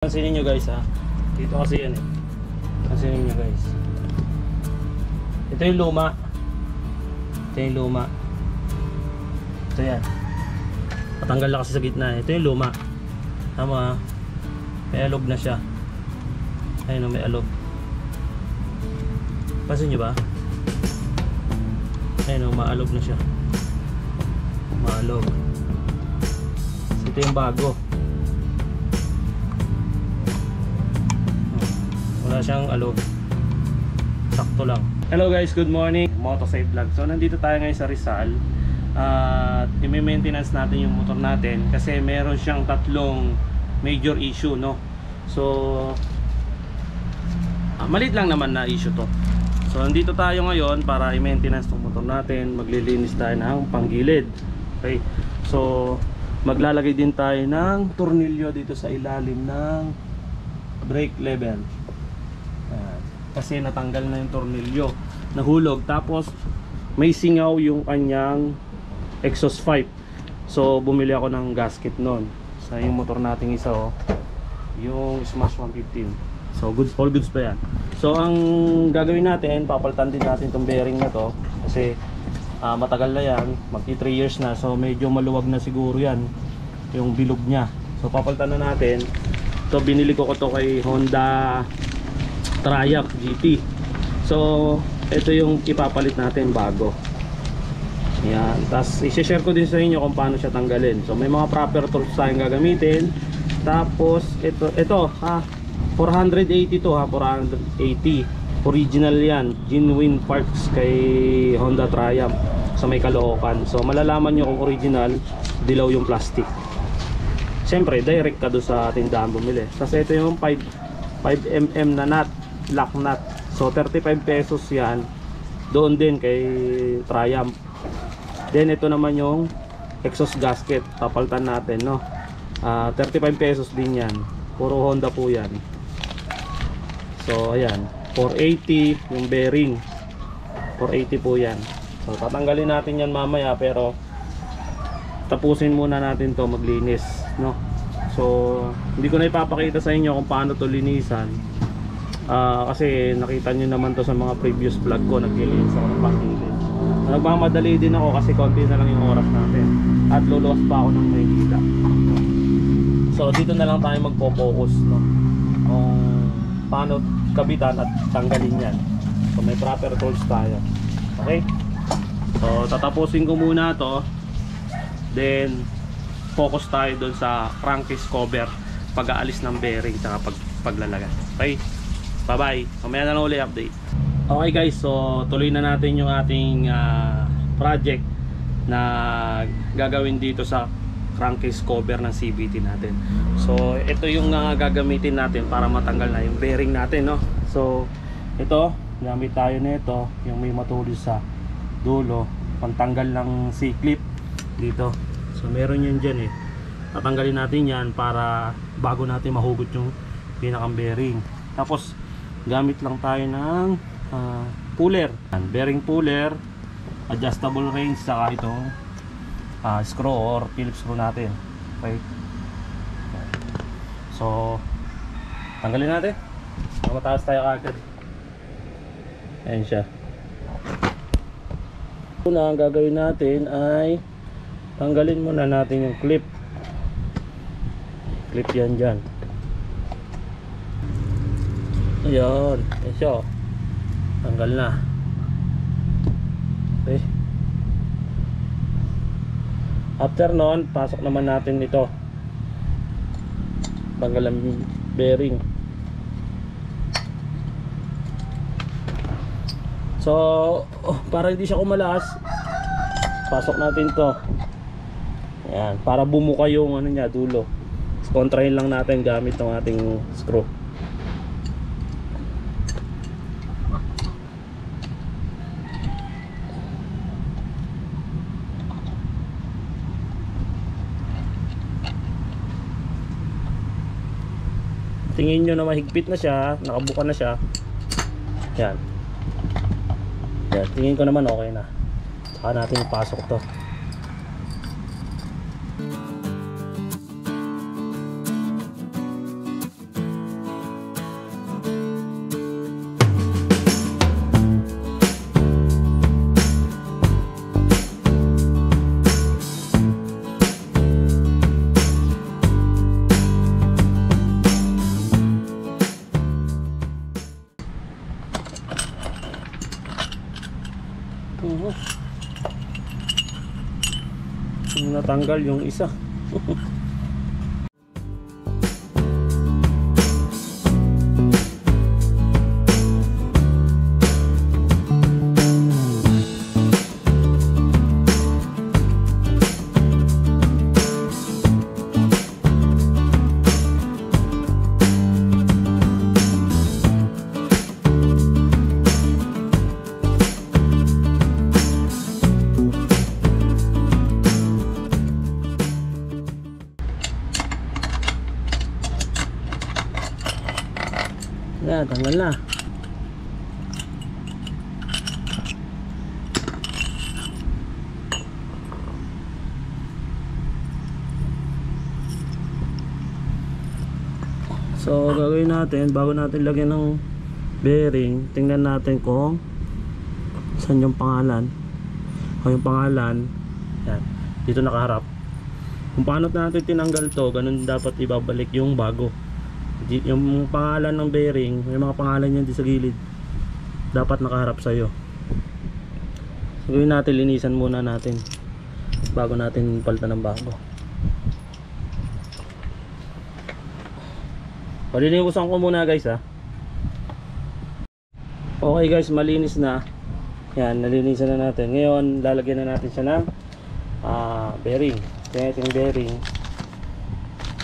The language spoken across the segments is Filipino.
Pansinin nyo guys ha. Dito kasi yan eh. Pansinin nyo guys. Ito yung luma. Ito yung luma. Ito yan. Patanggal na kasi sa gitna. Ito yung luma. Tama ha. May alog na siya. Ayun o, may alog. Pansin nyo ba? Ayun o, maalog na siya. Maalog. Ito yung bago. Wala siyang alog. Sakto lang. Hello guys, good morning. Motosave vlog. So nandito tayo ngayon sa Rizal. At i-maintenance natin yung motor natin kasi meron siyang tatlong major issue, no. So maliit lang naman na issue to. So nandito tayo ngayon para i-maintenance tong motor natin. Maglilinis tayo ng panggilid. Okay. So maglalagay din tayo ng tornilyo dito sa ilalim ng brake lever. Kasi natanggal na yung tornilyo, nahulog, tapos may singaw yung kanyang exhaust pipe. So bumili ako ng gasket nun sa yung motor nating isa, oh, yung Smash 115. So goods, all goods pa yan. So ang gagawin natin, papalitan din natin itong bearing na to kasi matagal na yan, magti 3 years na. So medyo maluwag na siguro yan yung bilog nya. So papalitan na natin. So binili ko to kay Honda Triumph GT. So ito yung ipapalit natin bago. Yan. Tapos i-share ko din sa inyo kung paano siya tanggalin. So may mga proper tools tayong gagamitin. Tapos ito 480 to ha, 480. Original yan, genuine parts kay Honda Triumph sa may Caloocan. So malalaman nyo kung original, dilaw yung plastic. Siyempre direct ka doon sa tindahan bumili. Tapos ito yung 5mm na nut, lock nut. So 35 pesos yan doon din kay Triumph. Then ito naman yung exhaust gasket, papalitan natin, no. 35 pesos din yan, puro Honda po yan. So ayan, 480 yung bearing, 480 po yan. So tatanggalin natin yan mamaya, pero tapusin muna natin to maglinis, no. So hindi ko na ipapakita sa inyo kung paano to linisan. Kasi nakita nyo naman to sa mga previous vlog ko, naglilinis ako ng panggilid. Nagmamadali din ako kasi konti na lang yung oras natin at luluwas pa ako ng Maynila. So dito na lang tayo magpo-focus, no, kung paano kabitan at tanggalin yan. So may proper tools tayo. Okay, so tatapusin ko muna to, then focus tayo doon sa crankcase cover, pag-aalis ng bearing at paglalagay. Okay, bye bye, mamaya na lang ulit update. Okay guys, so tuloy na natin yung ating project na gagawin dito sa crankcase cover ng CVT natin. So ito yung gagamitin natin para matanggal na yung bearing natin, no. So ito, gamit tayo nito, yung may matulis sa dulo, pantanggal ng C-clip dito. So meron yan dyan eh, tatanggalin natin yan para bago natin mahugot yung pinakang bearing. Tapos gamit lang tayo ng puller, bearing puller, adjustable range, saka itong screw or Phillips screw natin. Okay, so tanggalin natin, mataas tayo agad. Ayan siya. Una ang gagawin natin ay tanggalin muna natin yung clip yan dyan. Ayan, ayan siya, tanggal na. Okay, after nun, pasok naman natin ito, tanggal ang bearing. So para hindi siya kumalas, pasok natin to. Ayan, para bumuka yung ano niya, dulo. Kontrahin lang natin gamit ng ating screw. Tingin nyo na mahigpit na siya, nakabuka na siya. Yan. Yan, tingin ko naman okay na. Saka natin ipasok to. natanggal yung isa. Yan, tanggal na. So gagawin natin, bago natin lagyan ng bearing, tingnan natin kung saan yung pangalan. O yung pangalan, yan, dito nakaharap. Kung paano natin tinanggal to, ganun dapat ibabalik yung bago. Yung pangalan ng bearing, may mga pangalan yan di sa gilid, dapat nakaharap sa'yo. So gawin natin, linisan muna natin bago natin palitan ng bago. Paliniusan ko muna guys ha. Okay guys, malinis na. Yan, nalinisan na natin. Ngayon lalagyan na natin siya ng bearing. Kaya ito yung bearing,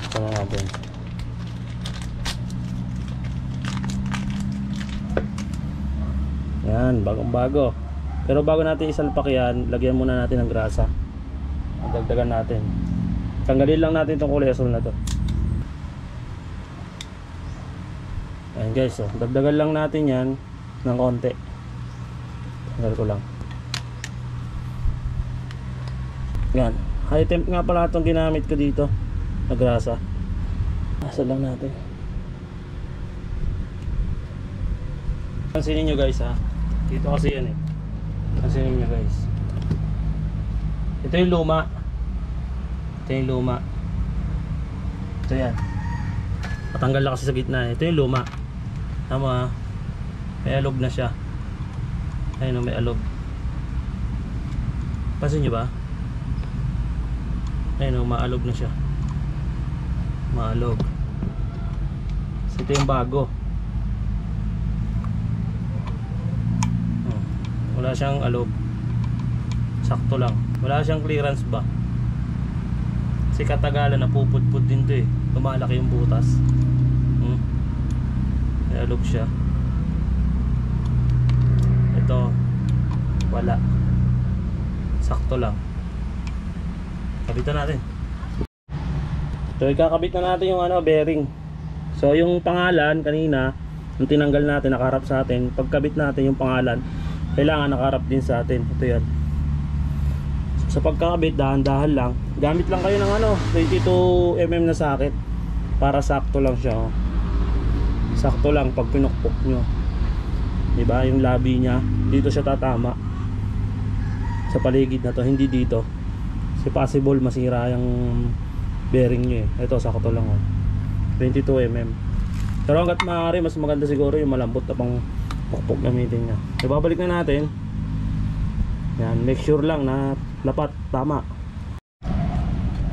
ito na natin. Yan, bagong bago. Pero bago natin isalpak yan, lagyan muna natin ng grasa. Dagdagan natin. Tanggalin lang natin itong kulay asul na to. Ayan guys, so, dagdagan lang natin yan ng konti. Tanggal ko lang. Yan, high temp nga pala itong ginamit ko dito na grasa. Asal lang natin. Pansinin nyo guys ha, dito kasi yan eh. Pansinin nyo guys, ito yung luma. Ito yung luma. Ito yan, patanggal na kasi sa gitna. Ito yung luma. Tama, may alog na siya. Ayun o, may alog. Pansin nyo ba? Ayun o, maalog na siya. Maalog. So, ito yung bago. Wala siyang alog, sakto lang. Wala siyang clearance ba, kasi katagalan napupudpud din to eh, lumalaki yung butas. May alog siya. Ito wala, sakto lang. Kabitan natin. So ikakabit na natin yung bearing. So yung pangalan kanina, yung tinanggal natin, nakaharap sa atin. Pagkabit natin yung pangalan, kailangan nakaharap din sa atin. Ito yan. So, sa pagkakabit, dahan-dahan lang. Gamit lang kayo ng 22mm na socket para sakto lang siya. Sakto lang pag pinukpok nyo. Diba? Yung labi niya, dito siya tatama. Sa paligid na to, hindi dito. Kasi possible masira yung bearing nyo eh. Ito, sakto lang 22mm. Pero hanggat maaari, mas maganda siguro yung malambot na pang pukpok gamitin niya. So, babalik na natin. Yan, make sure lang na lapat, tama.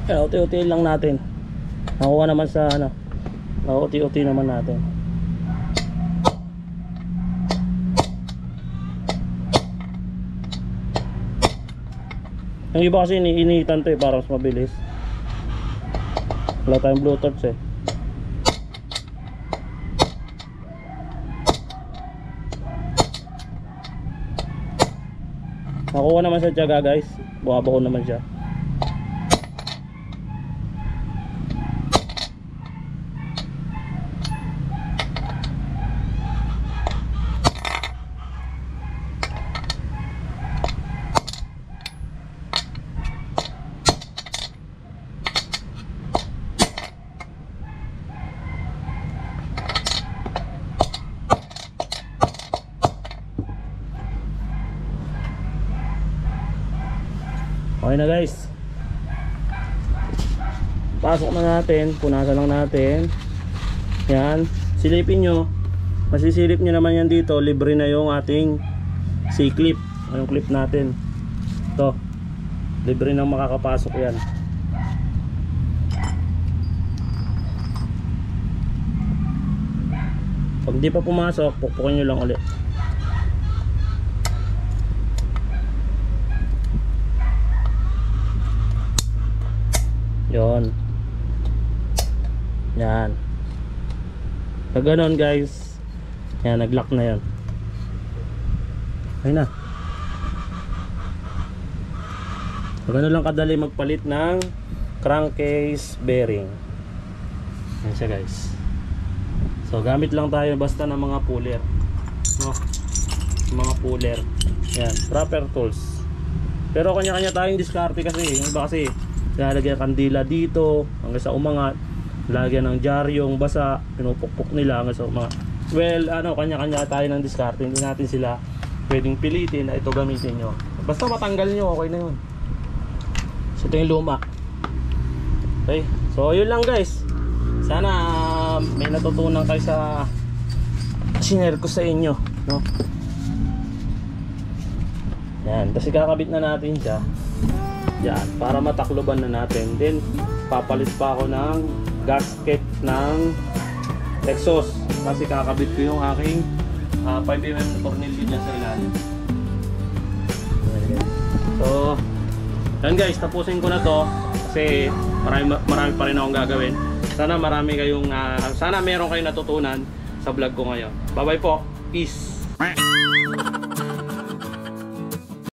Uti-uti lang natin. Nakuha naman sa uti-uti naman natin. Yung iba kasi iniinitan to eh, para mas mabilis. Wala tayong blue torch eh. Nakuha naman sa tiyaga guys. Buhabako naman siya. Okay na guys, pasok na natin, punasan lang natin. Yan, silipin nyo, masisilip nyo naman yan dito. Libre na yung ating C-clip, yung clip natin. Ito, libre nang makakapasok yan. Pag di pa pumasok, pukpukin nyo lang ulit. Yon. Yan. So ganon guys. Yan, nag-lock na yan. Ayun na. So ganon lang kadali magpalit ng crankcase bearing. Yan siya guys. So gamit lang tayo basta ng mga puller, no? Mga puller. Yan, proper tools. Pero kanya-kanya tayong diskarte kasi. Yung iba kasi lalagyan kandila dito hanggang sa umangat, lagyan ng jaryong basa, pinupukpok nila hanggang sa umangat. Well, ano, kanya-kanya tayo ng diskarte. Hindi natin sila pwedeng pilitin na ito gamitin nyo. Basta matanggal nyo, okay na yun. So ito yung luma. Okay, so yun lang guys. Sana may natutunan kayo sa sinare ko sa inyo, no? Yan, kasi kakabit na natin siya. Yan, para matakloban na natin. Then papalit pa ako ng gasket ng exhaust kasi kakabit ko yung aking 5mm na tornilyo dyan sa ilalim. So yan guys, tapusin ko na to kasi marami pa rin akong gagawin. Sana marami kayong sana meron kayong natutunan sa vlog ko ngayon. Bye bye po, peace.